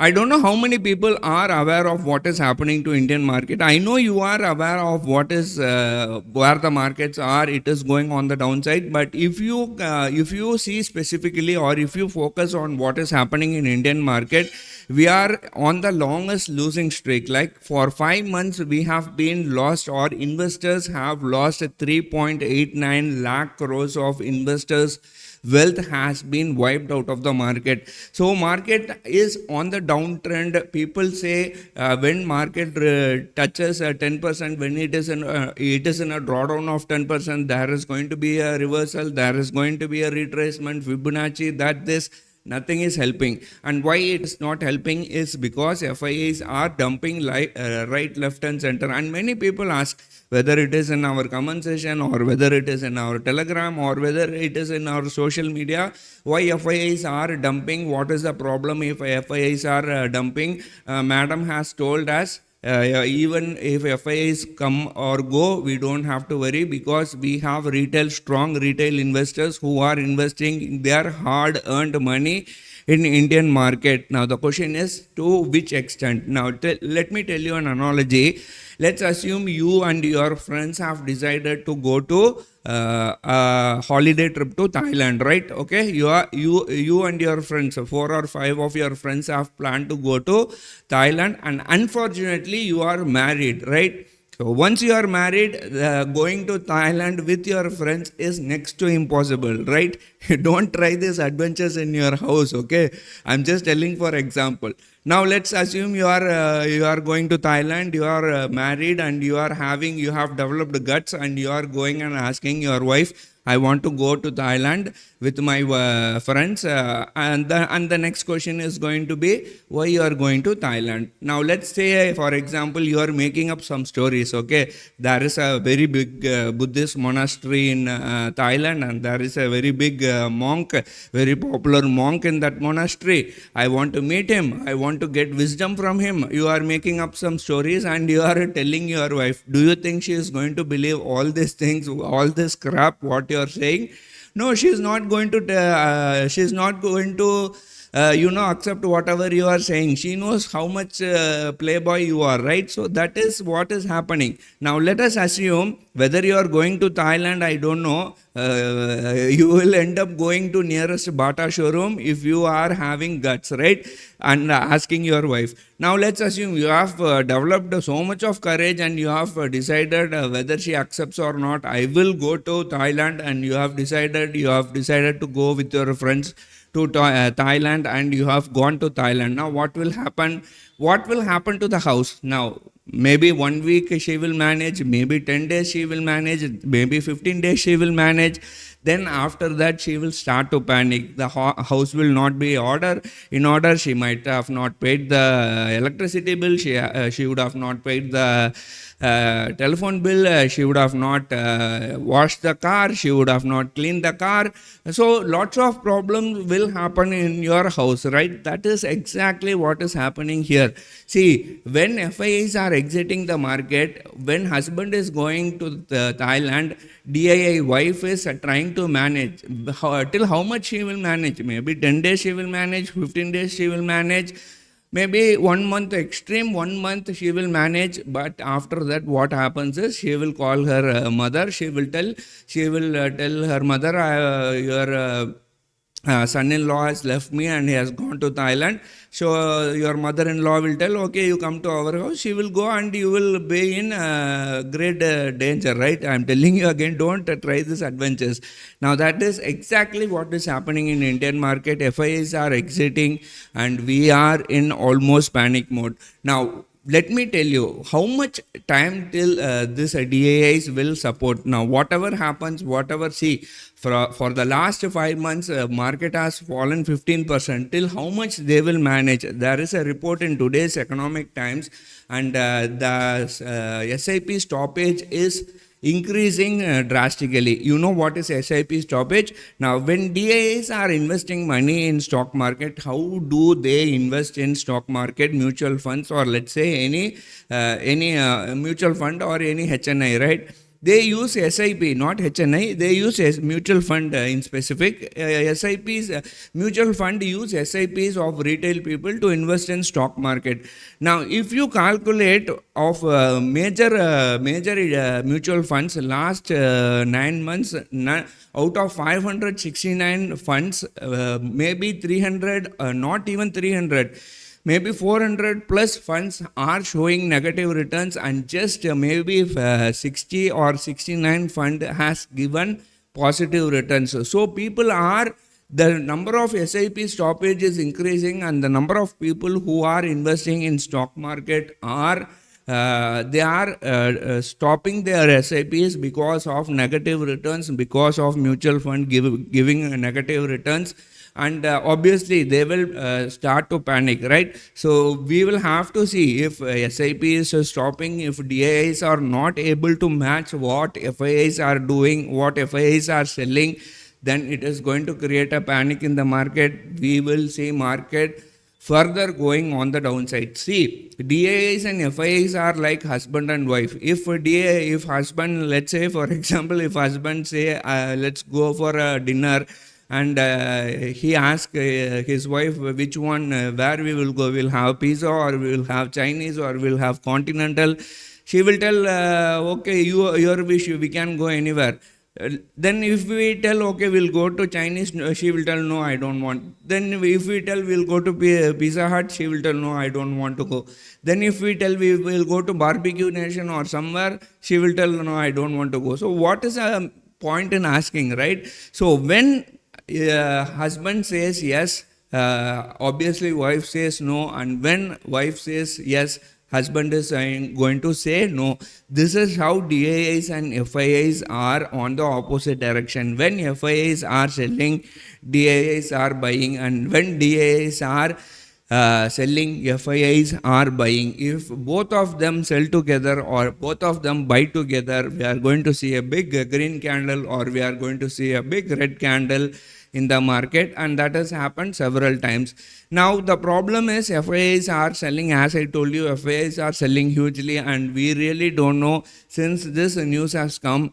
I don't know how many people are aware of what is happening to Indian market. I know you are aware of what is where the markets are. It is going on the downside. But if you see specifically, or if you focus on what is happening in Indian market, we are on the longest losing streak. Like for 5 months, we have been lost, or investors have lost 3.89 lakh crores of investors' wealth has been wiped out of the market. So market is on the downtrend. People say when market touches 10%, when it is in a drawdown of 10%, there is going to be a reversal, there is going to be a retracement, Fibonacci, that this. Nothing is helping. And why it is not helping is because FIIs are dumping right, left and center. And many people ask, whether it is in our comment section, or whether it is in our Telegram, or whether it is in our social media, why FIIs are dumping, what is the problem if FIIs are dumping. Madam has told us, even if FIIs come or go, we don't have to worry, because we have strong retail investors who are investing their hard earned money in Indian market. Now the question is, to which extent? Now let me tell you an analogy. Let's assume you and your friends have decided to go to a holiday trip to Thailand, right? Okay, you and your friends, 4 or 5 of your friends have planned to go to Thailand, and unfortunately you are married, right? So once you are married, going to Thailand with your friends is next to impossible, right? Don't try these adventures in your house, okay? I'm just telling for example. Now let's assume you are going to Thailand, you are married, and you have developed guts, and you are going and asking your wife, I want to go to Thailand with my friends, and the next question is going to be, why you are going to Thailand? Now let's say, for example, you are making up some stories. Okay, there is a very big Buddhist monastery in Thailand, and there is a very big monk, very popular monk in that monastery. I want to meet him, I want to get wisdom from him. You are making up some stories, and you are telling your wife. Do you think she is going to believe all these things, all this crap what you are saying? No, she is not going to accept whatever you are saying. She knows how much playboy you are, right? So that is what is happening. Now let us assume, whether you are going to Thailand, I don't know, you will end up going to nearest Bata showroom if you are having guts, right? And asking your wife. Now let's assume you have developed so much of courage, and you have decided whether she accepts or not, I will go to Thailand, and you have decided to go with your friends to Thailand, and you have gone to Thailand. Now what will happen? What will happen to the house? Now maybe 1 week she will manage, maybe 10 days she will manage, maybe 15 days she will manage. Then after that she will start to panic. The house will not be in order. She might have not paid the electricity bill. She would have not paid the telephone bill. She would have not washed the car. She would have not cleaned the car. So lots of problems will happen in your house, right? That is exactly what is happening here. See, when FIIs are exiting the market, when husband is going to Thailand, DII wife is trying to manage. Till how much she will manage? Maybe 10 days she will manage, 15 days she will manage, maybe 1 month, extreme 1 month she will manage. But after that, what happens is, she will call her mother. She will tell her mother, your son-in-law has left me and he has gone to Thailand. So your mother-in-law will tell, okay, you come to our house. She will go, and you will be in great danger, right? I am telling you again, don't try these adventures. Now that is exactly what is happening in Indian market. FIIs are exiting, and we are in almost panic mode. Now let me tell you how much time till this DIIs will support. Now whatever happens, see, for the last 5 months, market has fallen 15%. Till how much they will manage? There is a report in today's Economic Times, and the SIP stoppage is increasing drastically. You know what is SIP stoppage? Now when DIIs are investing money in stock market, how do they invest in stock market? Mutual funds, or let's say any mutual fund or any HNI, right? They use SIP, not HNI. They use mutual fund in specific. SIPs, mutual fund use SIPs of retail people to invest in stock market. Now, if you calculate of major mutual funds last 9 months, out of 569 funds, maybe 300, not even 300. Maybe 400 plus funds are showing negative returns, and just maybe 60 or 69 fund has given positive returns. So people are, the number of SIP stoppage is increasing, and the number of people who are investing in stock market are they are stopping their SIPs because of negative returns, because of mutual fund giving negative returns. And obviously they will start to panic, right? So we will have to see if SIP is stopping, if DIIs are not able to match what FIIs are doing, what FIIs are selling, then it is going to create a panic in the market. We will see market further going on the downside. See, DIIs and FIIs are like husband and wife. If husband, let's say for example, if husband say let's go for a dinner, and he asked his wife which one, where we will go, we'll have pizza or we will have Chinese or we'll have continental. She will tell okay, your wish, we can go anywhere. Then if we tell okay, we'll go to Chinese, she will tell no, I don't want. Then if we tell we'll go to Pizza Hut, she will tell no, I don't want to go. Then if we tell we will go to Barbecue Nation or somewhere, she will tell no, I don't want to go. So what is a point in asking, right? So when husband says yes, obviously wife says no, and when wife says yes, husband is going to say no. This is how DIIs and FIIs are on the opposite direction. When FIIs are selling, DIIs are buying, and when DIIs are selling, FIIs are buying. If both of them sell together or both of them buy together, we are going to see a big green candle or we are going to see a big red candle in the market, and that has happened several times. Now the problem is FIIs are selling, as I told you, FIIs are selling hugely, and we really don't know, since this news has come,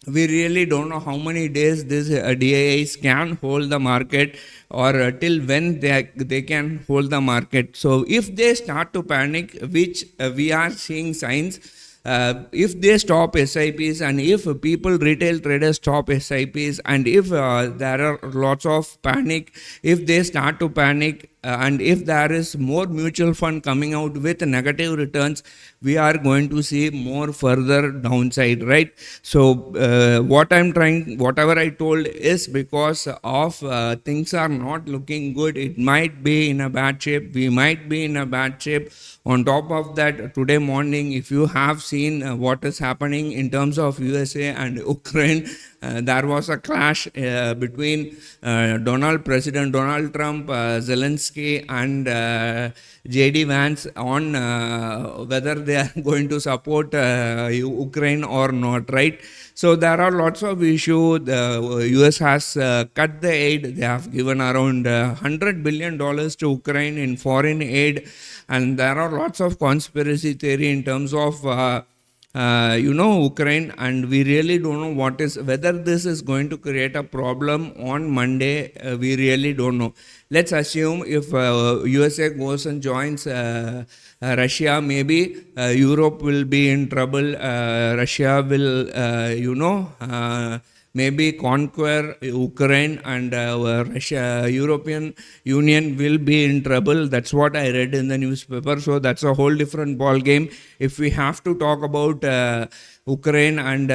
we really don't know how many days this DIIs can hold the market, or till when they can hold the market. So if they start to panic, which we are seeing signs, if they stop SIPs, and if people, retail traders stop SIPs, and if there are lots of panic, if they start to panic, and if there is more mutual fund coming out with negative returns, we are going to see more further downside, right? So whatever I told is because of things are not looking good. It might be in a bad shape. We might be in a bad shape. On top of that, today morning, if you have seen what is happening in terms of USA and Ukraine, there was a clash between President Donald Trump, Zelensky, and JD Vance on whether they are going to support Ukraine or not, right? So there are lots of issues. The US has cut the aid. They have given around $100 billion to Ukraine in foreign aid, and there are lots of conspiracy theory in terms of Ukraine, and we really don't know whether this is going to create a problem on Monday. We really don't know. Let's assume if USA goes and joins Russia, maybe Europe will be in trouble. Russia will, maybe conquer Ukraine, and Russia, European Union will be in trouble. That's what I read in the newspaper. So that's a whole different ball game. If we have to talk about Ukraine and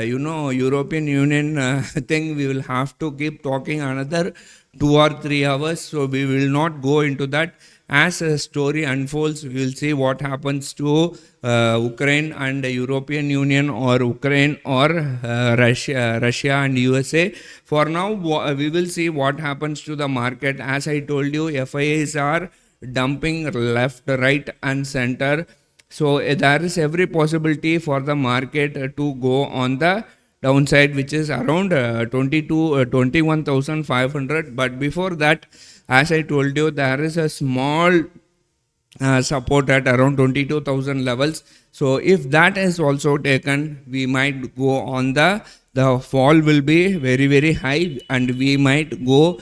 European Union thing, we will have to keep talking another 2 or 3 hours. So we will not go into that. As a story unfolds, we will see what happens to Ukraine and the European Union, or Ukraine or Russia and USA. For now, we will see what happens to the market. As I told you, FIIs are dumping left, right, and center. So there is every possibility for the market to go on the downside, which is around 21,500. But before that, as I told you, there is a small support at around 22,000 levels. So if that is also taken, we might go on the fall will be very very high, and we might go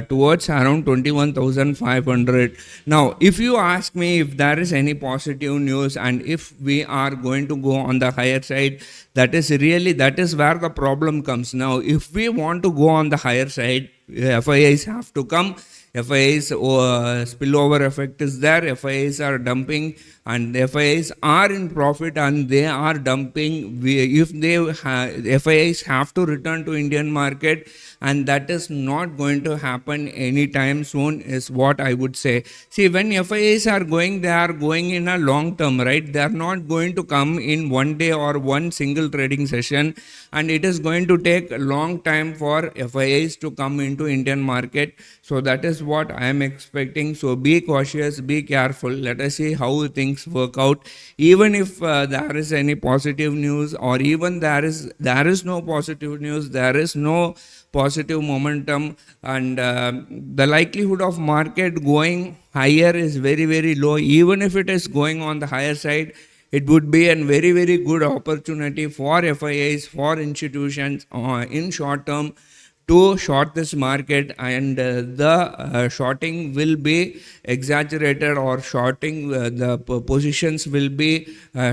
towards around 21,500. Now if you ask me if there is any positive news and if we are going to go on the higher side, that is where the problem comes. Now if we want to go on the higher side, FIIs have to come. FIIs spillover effect is there. FIIs are dumping, and FIIs are in profit, and they are dumping. If they FIIs have to return to Indian market, and that is not going to happen anytime soon, is what I would say. See, when FIIs are going, they are going in a long term, right? They are not going to come in one day or one single trading session, and it is going to take a long time for FIIs to come into Indian market. So that is what I am expecting. So be cautious, be careful. Let us see how things work out. Even if there is any positive news, or even there is no positive news, there is no positive momentum, and the likelihood of market going higher is very very low. Even if it is going on the higher side, it would be a very very good opportunity for FIIs, for institutions in short term to short this market, and the shorting will be exaggerated, or shorting the positions will be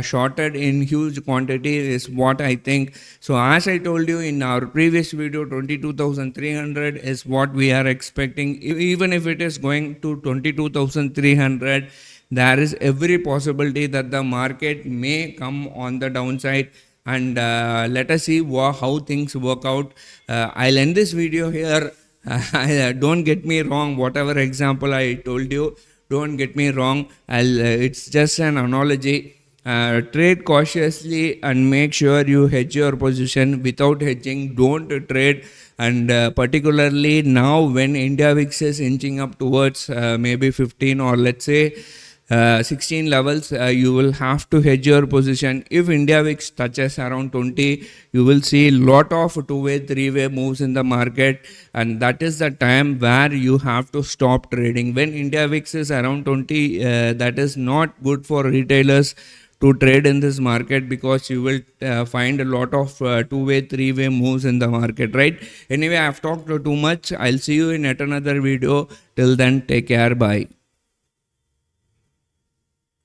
shorted in huge quantity, is what I think. So as I told you in our previous video, 22,300 is what we are expecting. Even if it is going to 22,300, there is every possibility that the market may come on the downside, and let us see how things work out. I'll end this video here. Don't get me wrong, whatever example I told you, don't get me wrong. It's just an analogy. Trade cautiously and make sure you hedge your position. Without hedging, don't trade. And particularly now when India VIX is inching up towards maybe 15, or let's say 16 levels, you will have to hedge your position. If India VIX touches around 20, you will see a lot of two-way, three-way moves in the market, and that is the time where you have to stop trading. When India VIX is around 20, that is not good for retailers to trade in this market, because you will find a lot of two-way, three-way moves in the market, right? Anyway, I've talked too much. I'll see you in yet another video. Till then, take care. Bye.